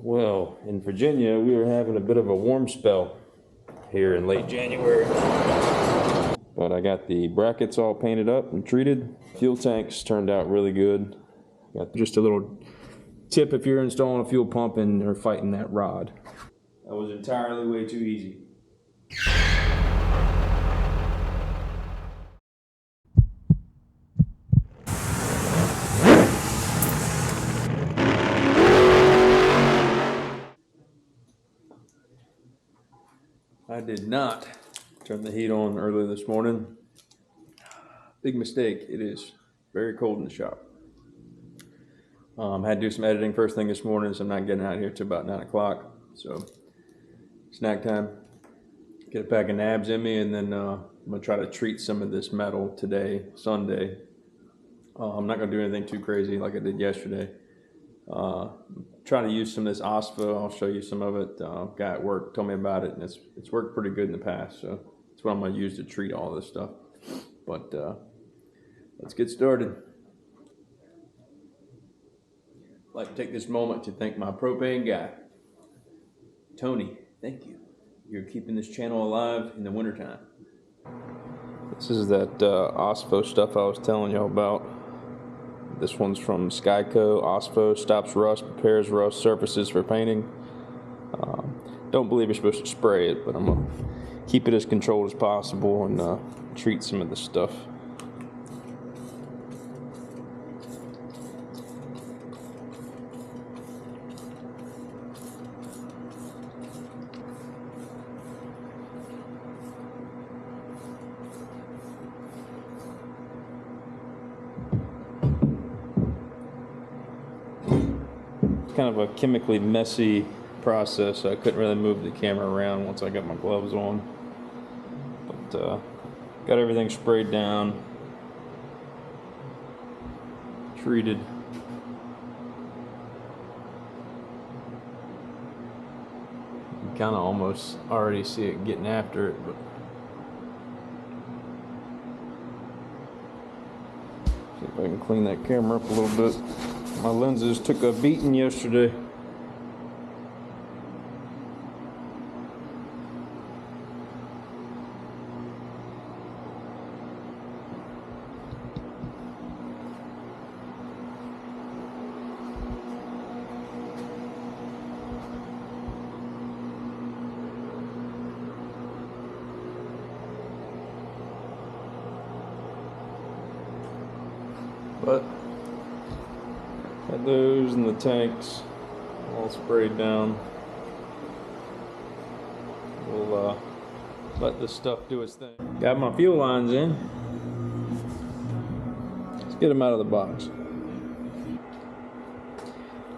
Well, in Virginia, we were having a bit of a warm spell here in late January. But I got the brackets all painted up and treated. Fuel tanks turned out really good. Got just a little tip if you're installing a fuel pump and are fighting that rod. That was entirely way too easy. I did not turn the heat on early this morning. Big mistake. It is very cold in the shop. Had to do some editing first thing this morning, so I'm not getting out here till about 9 o'clock. So snack time. Get a pack of nabs in me, and then I'm gonna try to treat some of this metal today, Sunday. I'm not gonna do anything too crazy like I did yesterday. Try to use some of this OSPHA. I'll show you some of it. Guy at work told me about it, and it's worked pretty good in the past. So that's what I'm gonna use to treat all this stuff. But let's get started. I'd like to take this moment to thank my propane guy, Tony. Thank you. You're keeping this channel alive in the wintertime. This is that OSPHA stuff I was telling y'all about. This one's from Skyco. OSPHA stops rust, prepares rust surfaces for painting. Don't believe you're supposed to spray it, but I'm going to keep it as controlled as possible and treat some of this stuff. Kind of a chemically messy process, so I couldn't really move the camera around once I got my gloves on. But got everything sprayed down, treated. You kind of almost already see it getting after it, but see if I can clean that camera up a little bit. My lenses took a beating yesterday. But got those in the tanks all sprayed down. We'll let this stuff do its thing. Got my fuel lines in. Let's get them out of the box.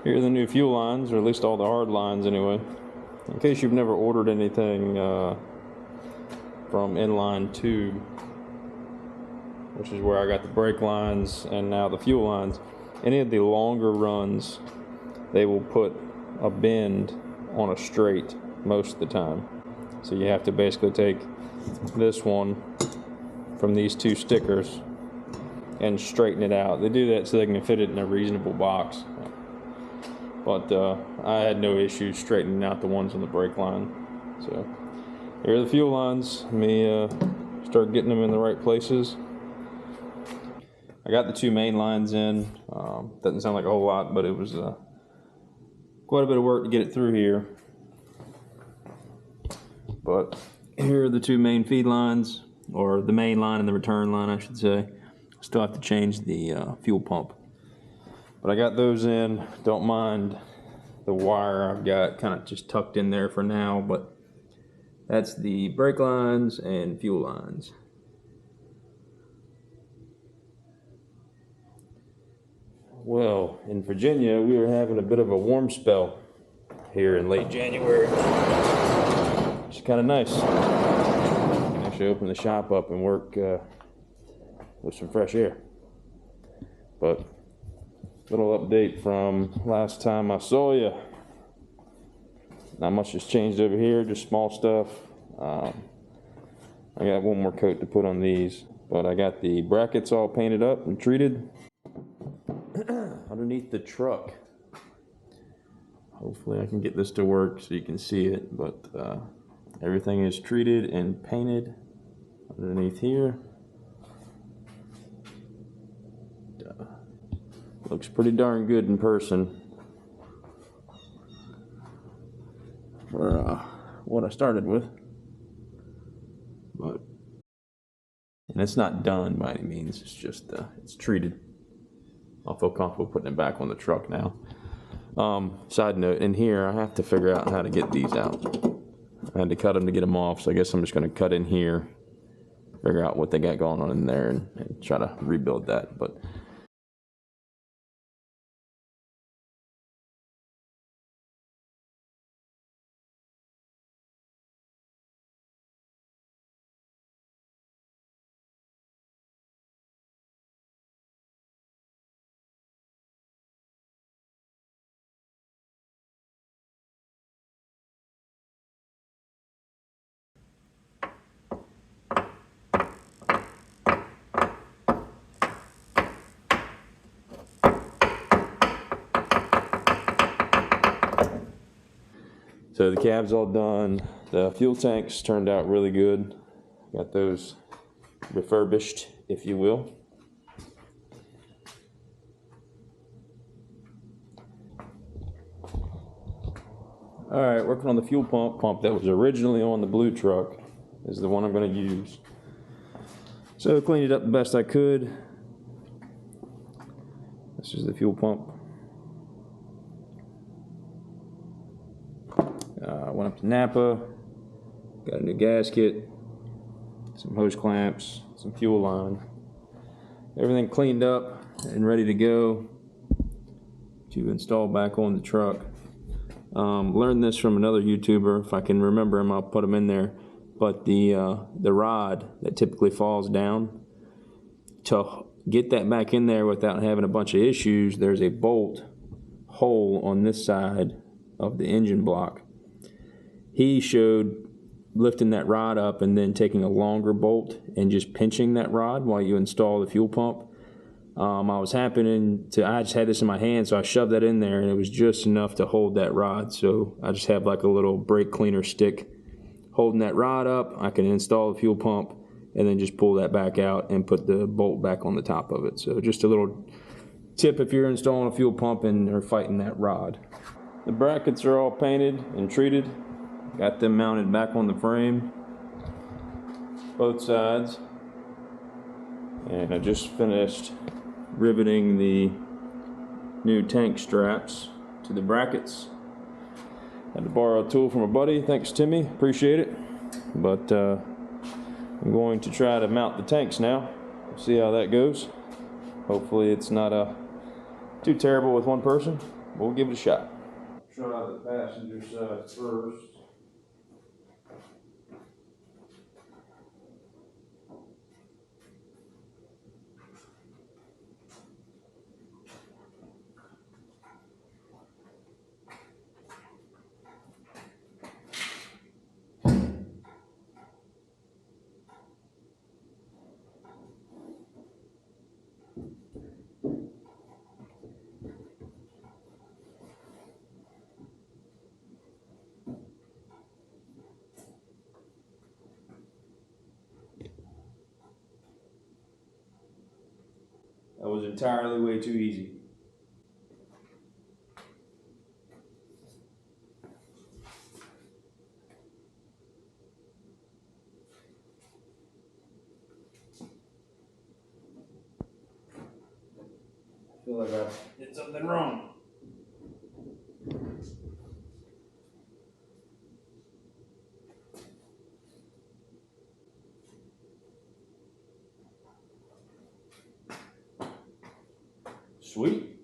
Here are the new fuel lines, or at least all the hard lines anyway. In case you've never ordered anything from Inline Tube, which is where I got the brake lines and now the fuel lines. Any of the longer runs, they will put a bend on a straight most of the time. So you have to basically take this one from these two stickers and straighten it out. They do that so they can fit it in a reasonable box. But I had no issues straightening out the ones on the brake line. So here are the fuel lines. Let me start getting them in the right places. I got the two main lines in. Doesn't sound like a whole lot, but it was quite a bit of work to get it through here. But here are the two main feed lines, or the main line and the return line, I should say. Still have to change the fuel pump. But I got those in. Don't mind the wire I've got kind of just tucked in there for now, but that's the brake lines and fuel lines. Well, in Virginia, we were having a bit of a warm spell here in late January, which is kind of nice. I can actually open the shop up and work with some fresh air. But little update from last time I saw you. Not much has changed over here, just small stuff. I got one more coat to put on these, but I got the brackets all painted up and treated. Underneath the truck, Hopefully I can get this to work so you can see it, but everything is treated and painted underneath here. Looks pretty darn good in person for what I started with. But, and it's not done by any means, it's just, it's treated. I'll feel comfortable putting it back on the truck now. Side note, in here I have to figure out how to get these out. I had to cut them to get them off, so I guess I'm just going to cut in here, figure out what they got going on in there, and try to rebuild that. But so the cab's all done. The fuel tanks turned out really good. Got those refurbished, if you will. All right, working on the fuel pump that was originally on the blue truck is the one I'm going to use. So cleaned it up the best I could. This is the fuel pump. Went up to Napa, got a new gasket, some hose clamps, some fuel line. Everything cleaned up and ready to go to install back on the truck. Learned this from another YouTuber. If I can remember him, I'll put him in there. But the rod that typically falls down, to get that back in there without having a bunch of issues, there's a bolt hole on this side of the engine block. He showed lifting that rod up and then taking a longer bolt and just pinching that rod while you install the fuel pump. I just had this in my hand, so I shoved that in there and it was just enough to hold that rod. So I just have like a little brake cleaner stick holding that rod up. I can install the fuel pump and then just pull that back out and put the bolt back on the top of it. So just a little tip if you're installing a fuel pump and are fighting that rod. The brackets are all painted and treated. Got them mounted back on the frame, both sides. And I just finished riveting the new tank straps to the brackets. Had to borrow a tool from a buddy. Thanks, Timmy. Appreciate it. But I'm going to try to mount the tanks now. See how that goes. Hopefully it's not too terrible with one person. We'll give it a shot. Try the passenger side first. That was entirely way too easy. I feel like I did something wrong. Sweet.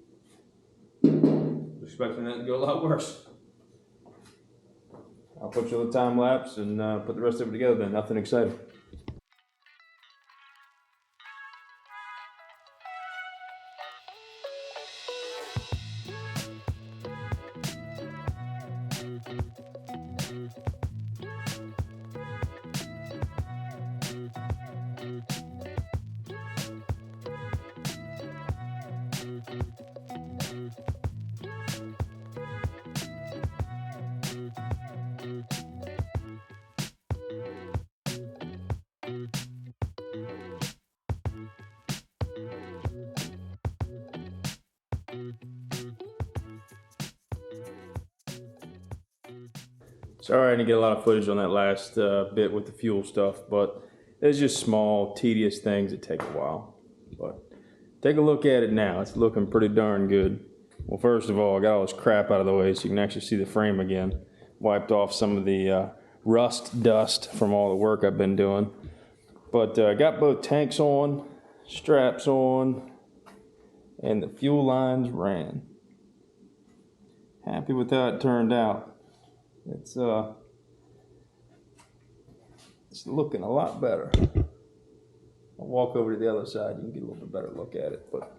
Expecting that to go a lot worse. I'll put you on the time lapse and put the rest of it together then. Nothing exciting. Sorry I didn't get a lot of footage on that last bit with the fuel stuff, but it's just small, tedious things that take a while. But take a look at it now. It's looking pretty darn good. Well, first of all, I got all this crap out of the way so you can actually see the frame again. Wiped off some of the rust dust from all the work I've been doing. But got both tanks on, straps on, and the fuel lines ran. Happy with how it turned out. It's looking a lot better. I'll walk over to the other side, you can get a little bit better look at it. But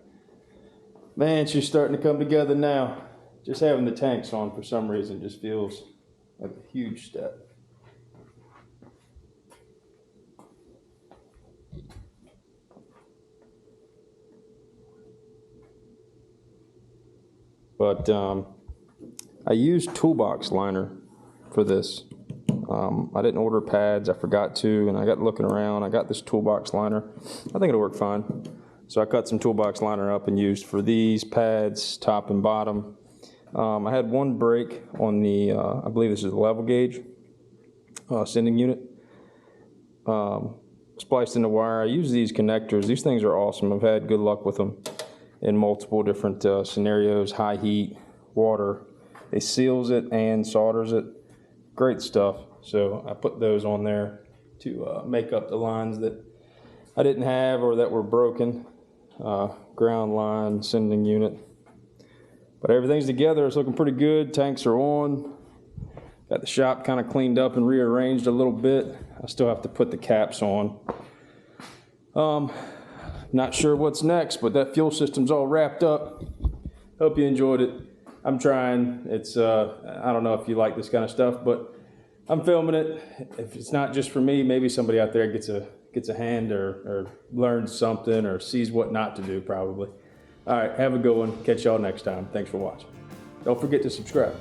man, it's just starting to come together now. Just having the tanks on for some reason just feels like a huge step. But I used toolbox liner for this. I didn't order pads, I forgot to, and I got looking around. I got this toolbox liner. I think it'll work fine. So I cut some toolbox liner up and used for these pads, top and bottom. I had one break on the, I believe this is the level gauge sending unit. Spliced in the wire. I use these connectors. These things are awesome. I've had good luck with them in multiple different scenarios, high heat, water. It seals it and solders it. Great stuff. So I put those on there to make up the lines that I didn't have or that were broken. Ground line, sending unit. But everything's together. It's looking pretty good. Tanks are on. Got the shop kind of cleaned up and rearranged a little bit. I still have to put the caps on. Not sure what's next, but that fuel system's all wrapped up. Hope you enjoyed it. I'm trying. It's I don't know if you like this kind of stuff, but I'm filming it. If it's not just for me, maybe somebody out there gets a hand or learns something or sees what not to do probably. All right, have a good one. Catch y'all next time. Thanks for watching. Don't forget to subscribe.